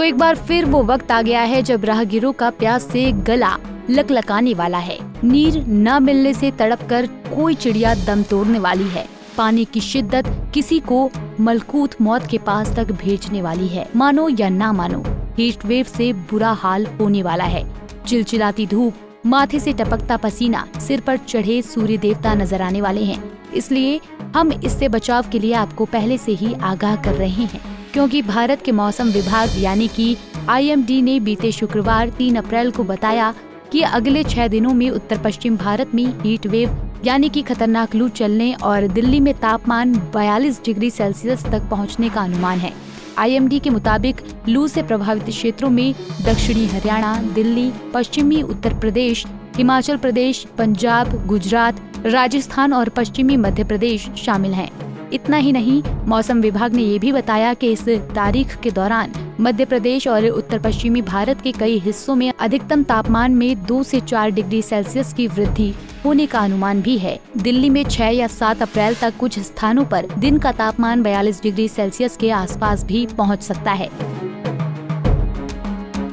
एक बार फिर वो वक्त आ गया है जब राहगीरों का प्यास से गला लकलकाने वाला है। नीर न मिलने से तड़पकर कोई चिड़िया दम तोड़ने वाली है। पानी की शिद्दत किसी को मलकूत मौत के पास तक भेजने वाली है। मानो या ना मानो, हीट वेव से बुरा हाल होने वाला है। चिलचिलाती धूप, माथे से टपकता पसीना, सिर पर चढ़े सूर्य देवता नजर आने वाले हैं। इसलिए हम इससे बचाव के लिए आपको पहले से ही आगाह कर रहे हैं, क्योंकि भारत के मौसम विभाग यानी कि IMD ने बीते शुक्रवार 3 अप्रैल को बताया कि अगले 6 दिनों में उत्तर पश्चिम भारत में हीट वेव यानी कि खतरनाक लू चलने और दिल्ली में तापमान 42 डिग्री सेल्सियस तक पहुंचने का अनुमान है। IMD के मुताबिक लू से प्रभावित क्षेत्रों में दक्षिणी हरियाणा, दिल्ली, पश्चिमी उत्तर प्रदेश, हिमाचल प्रदेश, पंजाब, गुजरात, राजस्थान और पश्चिमी मध्य प्रदेश शामिल हैं। इतना ही नहीं, मौसम विभाग ने ये भी बताया कि इस तारीख के दौरान मध्य प्रदेश और उत्तर पश्चिमी भारत के कई हिस्सों में अधिकतम तापमान में 2 से 4 डिग्री सेल्सियस की वृद्धि होने का अनुमान भी है। दिल्ली में 6 या 7 अप्रैल तक कुछ स्थानों पर दिन का तापमान 42 डिग्री सेल्सियस के आसपास भी पहुंच सकता है।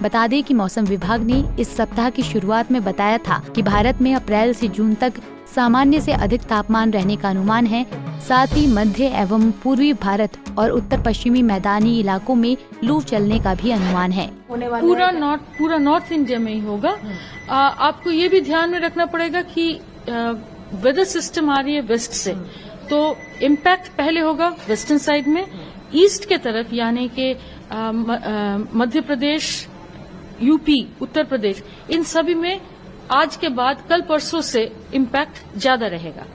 बता दें कि मौसम विभाग ने इस सप्ताह की शुरुआत में बताया था कि भारत में अप्रैल से जून तक सामान्य से अधिक तापमान रहने का अनुमान है। साथ ही मध्य एवं पूर्वी भारत और उत्तर पश्चिमी मैदानी इलाकों में लू चलने का भी अनुमान है। पूरा नॉर्थ इंडिया में ही होगा। आपको ये भी ध्यान में रखना पड़ेगा कि वेदर सिस्टम आ रही है वेस्ट से, तो इम्पैक्ट पहले होगा वेस्टर्न साइड में। ईस्ट के तरफ यानी कि मध्य प्रदेश, यूपी, उत्तर प्रदेश, इन सभी में आज के बाद कल परसों से इम्पैक्ट ज्यादा रहेगा।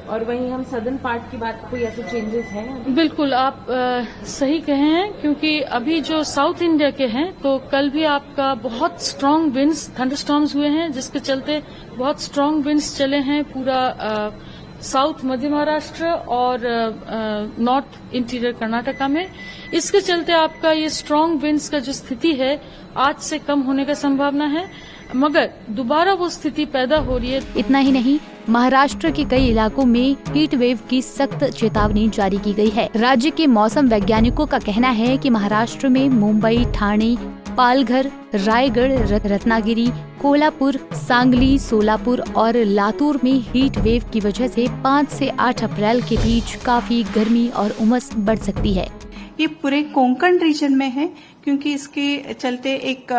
और वहीं हम सदर्न पार्ट की बात, कोई ऐसे चेंजेस हैं? बिल्कुल, आप सही कहे हैं, क्योंकि अभी जो साउथ इंडिया के हैं तो कल भी आपका बहुत स्ट्रांग विंड्स, थंडरस्टॉर्म्स हुए हैं, जिसके चलते बहुत स्ट्रांग विंड्स चले हैं पूरा साउथ मध्य महाराष्ट्र और नॉर्थ इंटीरियर कर्नाटका में। इसके चलते आपका ये स्ट्रांग विंड्स का जो स्थिति है आज से कम होने का संभावना है, मगर दोबारा वो स्थिति पैदा हो रही है। इतना ही नहीं, महाराष्ट्र के कई इलाकों में हीट वेव की सख्त चेतावनी जारी की गई है। राज्य के मौसम वैज्ञानिकों का कहना है कि महाराष्ट्र में मुंबई, ठाणे, पालघर, रायगढ़, रत्नागिरी, कोल्हापुर, सांगली, सोलापुर और लातूर में हीट वेव की वजह से 5 से 8 अप्रैल के बीच काफी गर्मी और उमस बढ़ सकती है। ये पूरे कोंकण रीजन में है, क्योंकि इसके चलते एक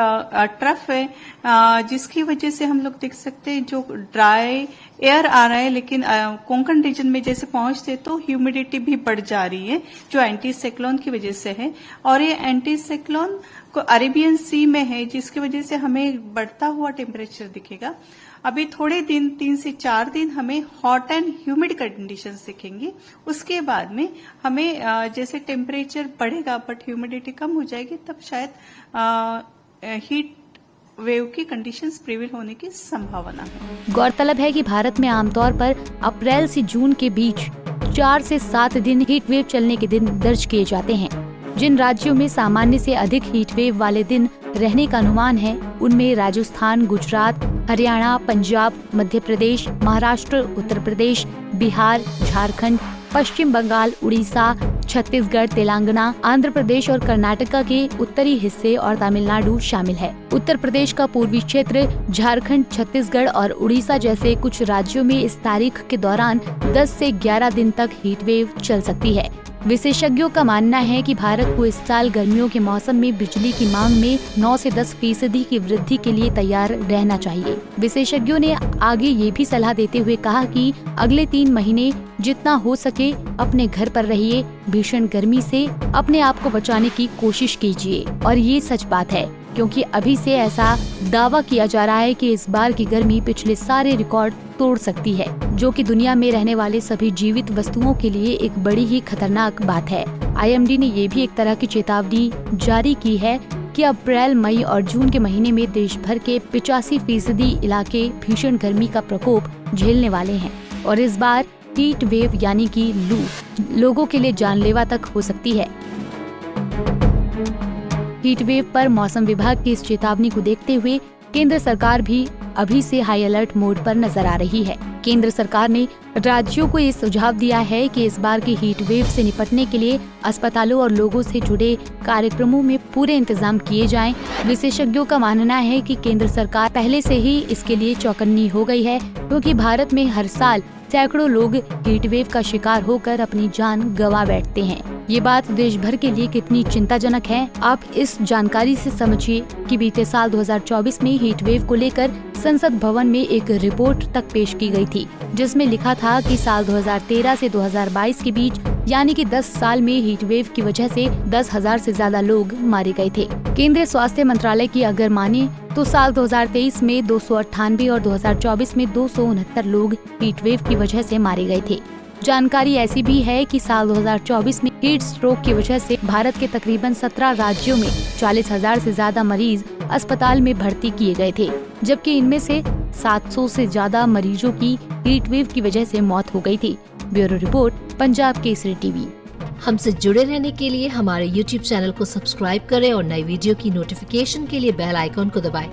ट्रफ है जिसकी वजह से हम लोग देख सकते हैं जो ड्राई एयर आ रहा है, लेकिन कोंकण रीजन में जैसे पहुंचते तो ह्यूमिडिटी भी बढ़ जा रही है, जो एंटी साइक्लोन की वजह से है। और ये एंटी साइक्लोन को अरेबियन सी में है, जिसकी वजह से हमें बढ़ता हुआ टेम्परेचर दिखेगा। अभी थोड़े दिन, 3 से 4 दिन हमें हॉट एंड ह्यूमिड कंडीशंस दिखेंगी। उसके बाद में हमें जैसे टेम्परेचर बढ़ेगा बट ह्यूमिडिटी कम हो जाएगी, तब शायद हीट वेव की कंडीशंस प्रिवेल होने की संभावना है। गौरतलब है कि भारत में आमतौर पर अप्रैल से जून के बीच 4 से 7 दिन हीट वेव चलने के दिन दर्ज किए जाते हैं। जिन राज्यों में सामान्य से अधिक हीट वेव वाले दिन रहने का अनुमान है, उनमें राजस्थान, गुजरात, हरियाणा, पंजाब, मध्य प्रदेश, महाराष्ट्र, उत्तर प्रदेश, बिहार, झारखंड, पश्चिम बंगाल, उड़ीसा, छत्तीसगढ़, तेलंगाना, आंध्र प्रदेश और कर्नाटका के उत्तरी हिस्से और तमिलनाडु शामिल है। उत्तर प्रदेश का पूर्वी क्षेत्र, झारखंड, छत्तीसगढ़ और उड़ीसा जैसे कुछ राज्यों में इस तारीख के दौरान 10 से 11 दिन तक हीट वेव चल सकती है। विशेषज्ञों का मानना है कि भारत को इस साल गर्मियों के मौसम में बिजली की मांग में 9 से 10% की वृद्धि के लिए तैयार रहना चाहिए। विशेषज्ञों ने आगे ये भी सलाह देते हुए कहा कि अगले 3 महीने जितना हो सके अपने घर पर रहिए, भीषण गर्मी से अपने आप को बचाने की कोशिश कीजिए। और ये सच बात है, क्योंकि अभी से ऐसा दावा किया जा रहा है कि इस बार की गर्मी पिछले सारे रिकॉर्ड तोड़ सकती है, जो कि दुनिया में रहने वाले सभी जीवित वस्तुओं के लिए एक बड़ी ही खतरनाक बात है। IMD ने ये भी एक तरह की चेतावनी जारी की है कि अप्रैल, मई और जून के महीने में देश भर के 85% इलाके भीषण गर्मी का प्रकोप झेलने वाले हैं और इस बार हीट वेव यानी कि लू लोगों के लिए जानलेवा तक हो सकती है। हीट वेव पर मौसम विभाग की इस चेतावनी को देखते हुए केंद्र सरकार भी अभी से हाई अलर्ट मोड पर नजर आ रही है। केंद्र सरकार ने राज्यों को ये सुझाव दिया है कि इस बार की हीट वेव से निपटने के लिए अस्पतालों और लोगों से जुड़े कार्यक्रमों में पूरे इंतजाम किए जाएं। विशेषज्ञों का मानना है कि केंद्र सरकार पहले से ही इसके लिए चौकन्नी हो गई है, क्योंकि भारत में हर साल सैकड़ों लोग हीट वेव का शिकार होकर अपनी जान गंवा बैठते हैं। ये बात देश भर के लिए कितनी चिंताजनक है, आप इस जानकारी से समझिए कि बीते साल 2024 में हीट वेव को लेकर संसद भवन में एक रिपोर्ट तक पेश की गई थी, जिसमें लिखा था कि साल 2013 से 2022 के बीच यानी कि 10 साल में हीट वेव की वजह से 10,000 से ज्यादा लोग मारे गए थे। केंद्रीय स्वास्थ्य मंत्रालय की अगर माने तो साल 2023 में 298 और 2024 में 269 लोग हीट वेव की वजह से मारे गए थे। जानकारी ऐसी भी है कि साल 2024 में हीट स्ट्रोक की वजह से भारत के तकरीबन 17 राज्यों में 40,000 से ज्यादा मरीज अस्पताल में भर्ती किए गए थे, जबकि इनमें से 700 से ज्यादा मरीजों की हीट वेव की वजह से मौत हो गई थी। Bureau report, Punjab Kesari TV. हमसे जुड़े रहने के लिए हमारे YouTube चैनल को सब्सक्राइब करें और नई वीडियो की नोटिफिकेशन के लिए बेल आइकॉन को दबाएं।